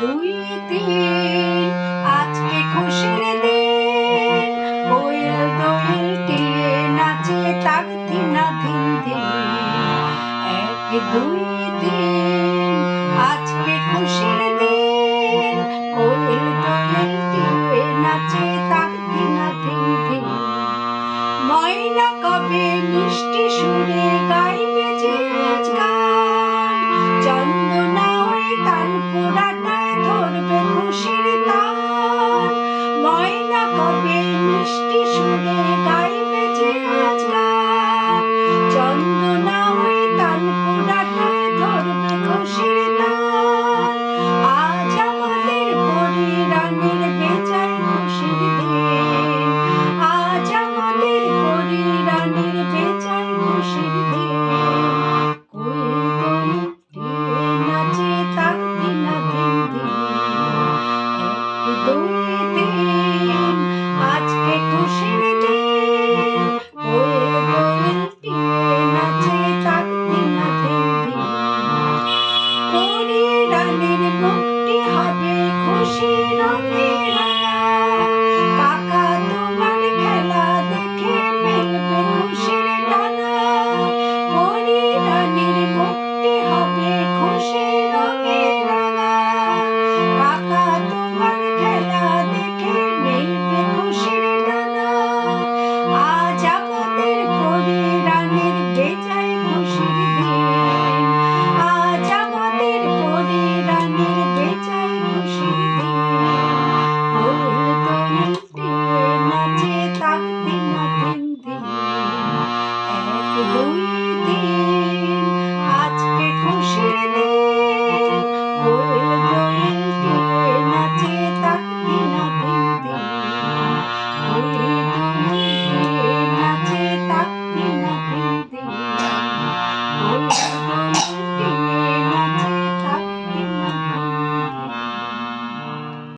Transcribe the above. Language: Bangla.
দুই তিন আজকে খুশির দিন, কোয়েল দোয়েল টিয়ে নাচে তাক দিনা ধিন ধিন। এক দুই তিন আজকে খুশির দিন, কোয়েল দোয়েল টিয়ে নাচে তাক দিনা ধিন ধিন। ময়না কবে মিষ্টি সুরে